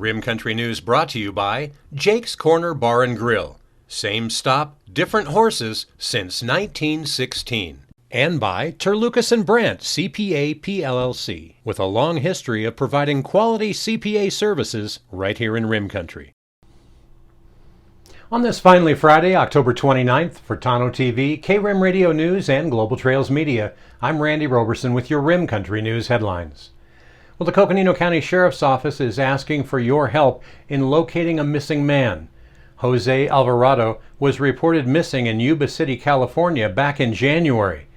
Rim Country News brought to you by Jake's Corner Bar and Grill. Same stop, different horses since 1916. And by Terlucas and Brandt, CPA PLLC, with a long history of providing quality CPA services right here in Rim Country. On this finally Friday, October 29th, for Tano TV, K-Rim Radio News, and Global Trails Media, I'm Randy Roberson with your Rim Country News headlines. Well, the Coconino County Sheriff's Office is asking for your help in locating a missing man. Jose Alvarado was reported missing in Yuba City, California back in January.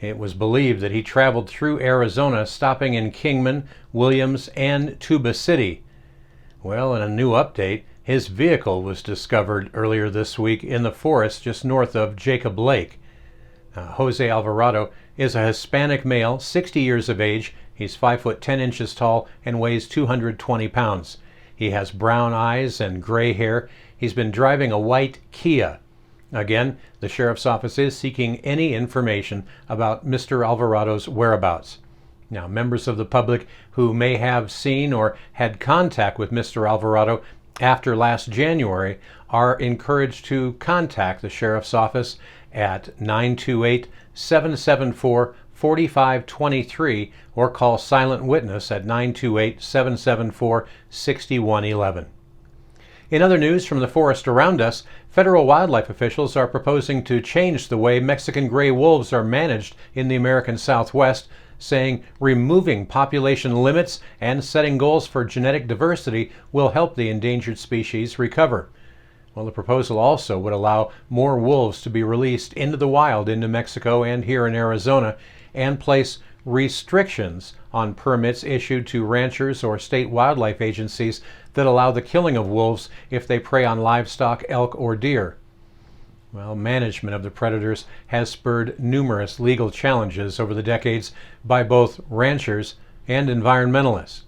It was believed that he traveled through Arizona, stopping in Kingman, Williams, and Tuba City. Well, in a new update, his vehicle was discovered earlier this week in the forest just north of Jacob Lake. Jose Alvarado is a Hispanic male, 60 years of age. He's 5 foot 10 inches tall and weighs 220 pounds. He has brown eyes and gray hair. He's been driving a white Kia. Again, the Sheriff's Office is seeking any information about Mr. Alvarado's whereabouts. Now, members of the public who may have seen or had contact with Mr. Alvarado after last January are encouraged to contact the Sheriff's Office at 928-774-4523 or call Silent Witness at 928-774-6111. In other news from the forest around us, federal wildlife officials are proposing to change the way Mexican gray wolves are managed in the American Southwest, saying removing population limits and setting goals for genetic diversity will help the endangered species recover. Well, the proposal also would allow more wolves to be released into the wild in New Mexico and here in Arizona, and place restrictions on permits issued to ranchers or state wildlife agencies that allow the killing of wolves if they prey on livestock, elk, or deer. Well, management of the predators has spurred numerous legal challenges over the decades by both ranchers and environmentalists.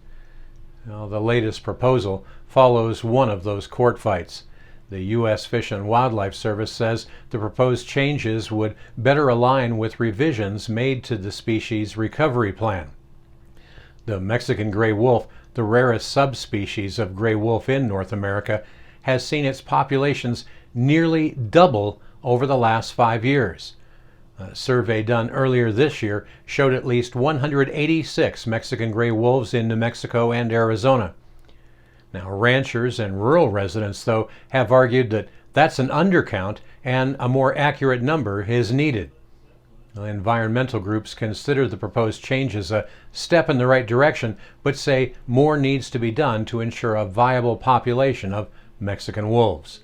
Now, the latest proposal follows one of those court fights. The U.S. Fish and Wildlife Service says the proposed changes would better align with revisions made to the species recovery plan. The Mexican gray wolf, the rarest subspecies of gray wolf in North America, has seen its populations nearly double over the last 5 years. A survey done earlier this year showed at least 186 Mexican gray wolves in New Mexico and Arizona. Now, ranchers and rural residents, though, have argued that that's an undercount and a more accurate number is needed. Environmental groups consider the proposed changes a step in the right direction, but say more needs to be done to ensure a viable population of Mexican wolves.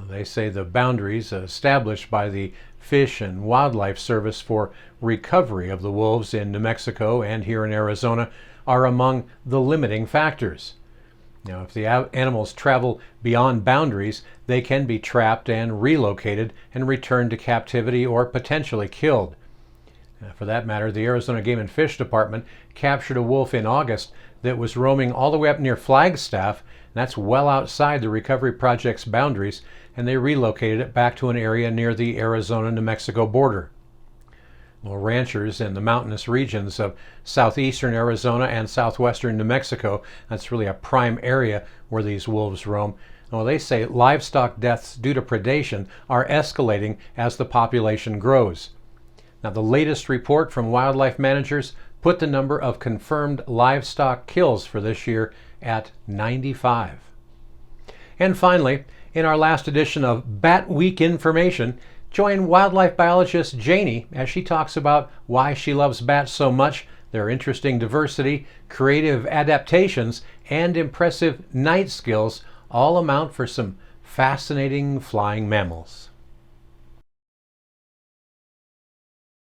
They say the boundaries established by the Fish and Wildlife Service for recovery of the wolves in New Mexico and here in Arizona are among the limiting factors. Now, if the animals travel beyond boundaries, they can be trapped and relocated and returned to captivity or potentially killed. For that matter, the Arizona Game and Fish Department captured a wolf in August that was roaming all the way up near Flagstaff, and that's well outside the recovery project's boundaries, and they relocated it back to an area near the Arizona-New Mexico border. Well, ranchers in the mountainous regions of southeastern Arizona and southwestern New Mexico, that's really a prime area where these wolves roam. Well, they say livestock deaths due to predation are escalating as the population grows. Now, the latest report from wildlife managers put the number of confirmed livestock kills for this year at 95. And finally, in our last edition of Bat Week Information, join wildlife biologist Janie as she talks about why she loves bats so much, their interesting diversity, creative adaptations, and impressive night skills all amount for some fascinating flying mammals.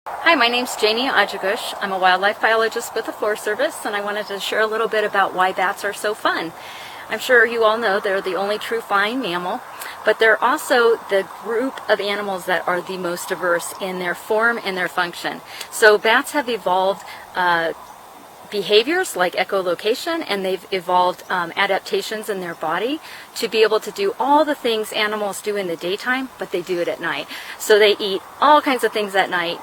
Hi, my name's Janie Ajagush. I'm a wildlife biologist with the Forest Service, and I wanted to share a little bit about why bats are so fun. I'm sure you all know they're the only true flying mammal, but they're also the group of animals that are the most diverse in their form and their function. So bats have evolved behaviors like echolocation, and they've evolved adaptations in their body to be able to do all the things animals do in the daytime, but they do it at night. So they eat all kinds of things at night,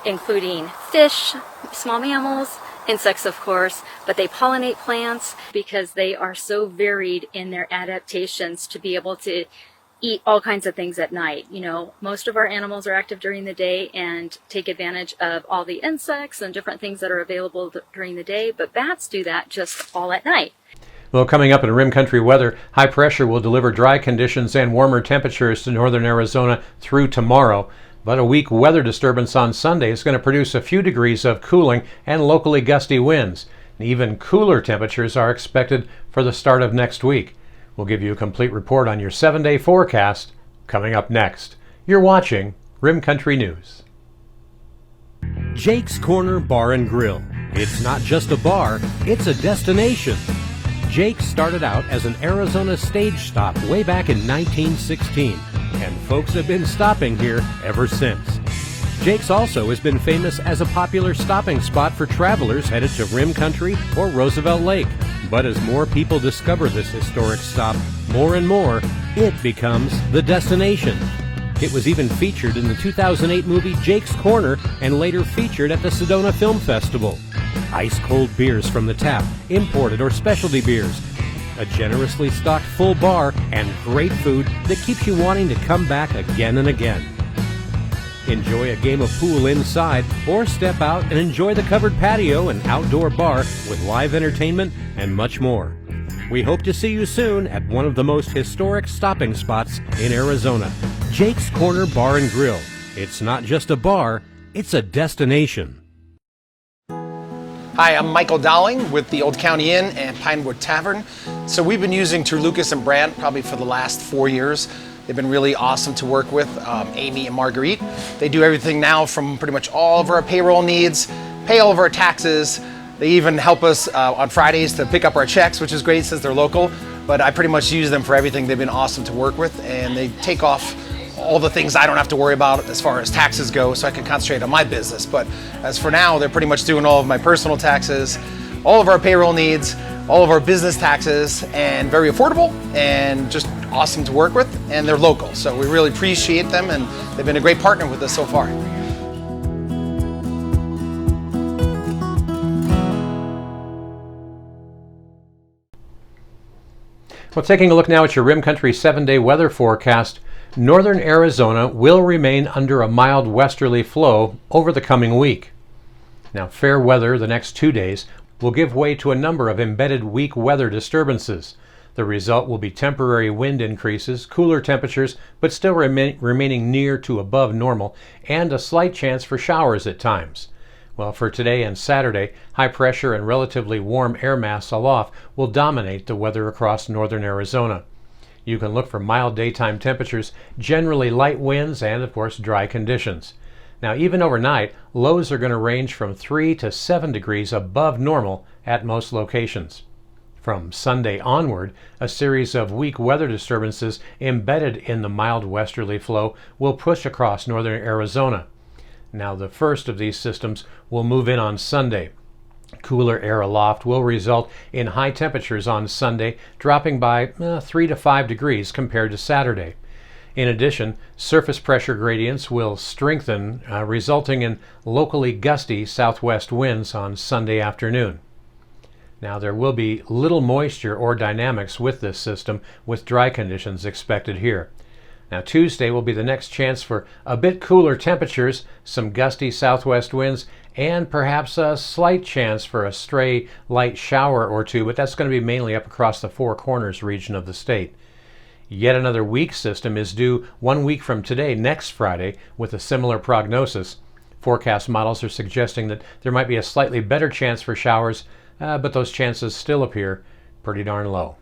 including fish, small mammals, insects, of course, but they pollinate plants because they are so varied in their adaptations to be able to eat all kinds of things at night. You know, most of our animals are active during the day and take advantage of all the insects and different things that are available during the day, but bats do that just all at night. Well, coming up in Rim Country weather, high pressure will deliver dry conditions and warmer temperatures to northern Arizona through tomorrow. But a weak weather disturbance on Sunday is going to produce a few degrees of cooling and locally gusty winds. Even cooler temperatures are expected for the start of next week. We'll give you a complete report on your 7-day forecast coming up next. You're watching Rim Country News. Jake's Corner Bar and Grill. It's not just a bar, it's a destination. Jake started out as an Arizona stage stop way back in 1916, and folks have been stopping here ever since. Jake's also has been famous as a popular stopping spot for travelers headed to Rim Country or Roosevelt Lake. But as more people discover this historic stop, more and more, it becomes the destination. It was even featured in the 2008 movie Jake's Corner and later featured at the Sedona Film Festival. Ice-cold beers from the tap, imported or specialty beers, a generously stocked full bar, and great food that keeps you wanting to come back again and again. Enjoy a game of pool inside or step out and enjoy the covered patio and outdoor bar with live entertainment and much more. We hope to see you soon at one of the most historic stopping spots in Arizona, Jake's Corner Bar and Grill. It's not just a bar, it's a destination. Hi, I'm Michael Dowling with the Old County Inn and Pinewood Tavern. So we've been using Terlucas and Brandt probably for the last 4 years. They've been really awesome to work with, Amy and Marguerite. They do everything now from pretty much all of our payroll needs, pay all of our taxes. They even help us on Fridays to pick up our checks, which is great since they're local. But I pretty much use them for everything. They've been awesome to work with, and they take off all the things I don't have to worry about as far as taxes go, so I can concentrate on my business. But as for now, they're pretty much doing all of my personal taxes, all of our payroll needs, all of our business taxes, and very affordable and just awesome to work with, and they're local. So we really appreciate them, and they've been a great partner with us so far. Well, taking a look now at your Rim Country 7-day weather forecast, northern Arizona will remain under a mild westerly flow over the coming week. Now, fair weather the next 2 days will give way to a number of embedded weak weather disturbances. The result will be temporary wind increases, cooler temperatures, but still remaining near to above normal, and a slight chance for showers at times. Well, for today and Saturday, high pressure and relatively warm air mass aloft will dominate the weather across northern Arizona. You can look for mild daytime temperatures, generally light winds, and of course dry conditions. Now, even overnight, lows are going to range from 3 to 7 degrees above normal at most locations. From Sunday onward, a series of weak weather disturbances embedded in the mild westerly flow will push across northern Arizona. Now, the first of these systems will move in on Sunday. Cooler air aloft will result in high temperatures on Sunday, dropping by 3 to 5 degrees compared to Saturday. In addition, surface pressure gradients will strengthen, resulting in locally gusty southwest winds on Sunday afternoon. Now, there will be little moisture or dynamics with this system, with dry conditions expected here. Now, Tuesday will be the next chance for a bit cooler temperatures, some gusty southwest winds, and perhaps a slight chance for a stray light shower or two, but that's going to be mainly up across the Four Corners region of the state. Yet another weak system is due 1 week from today, next Friday, with a similar prognosis. Forecast models are suggesting that there might be a slightly better chance for showers, but those chances still appear pretty darn low.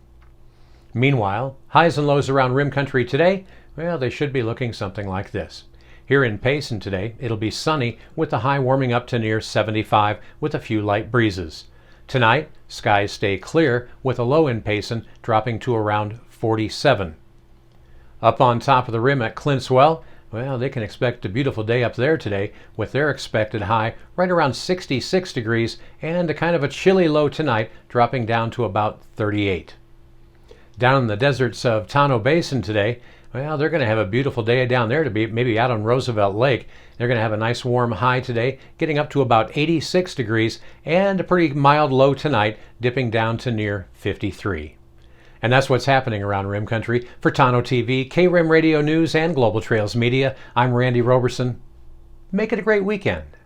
Meanwhile, highs and lows around Rim Country today, well, they should be looking something like this. Here in Payson today, it'll be sunny with the high warming up to near 75 with a few light breezes. Tonight, skies stay clear with a low in Payson dropping to around 47. Up on top of the rim at Clintswell, well, they can expect a beautiful day up there today with their expected high right around 66 degrees and a kind of a chilly low tonight dropping down to about 38. Down in the deserts of Tano Basin today, Well, they're going to have a beautiful day down there to be maybe out on Roosevelt Lake. They're going to have a nice warm high today, getting up to about 86 degrees, and a pretty mild low tonight, dipping down to near 53. And that's what's happening around Rim Country. For Tano TV, KRIM Radio News, and Global Trails Media, I'm Randy Roberson. Make it a great weekend.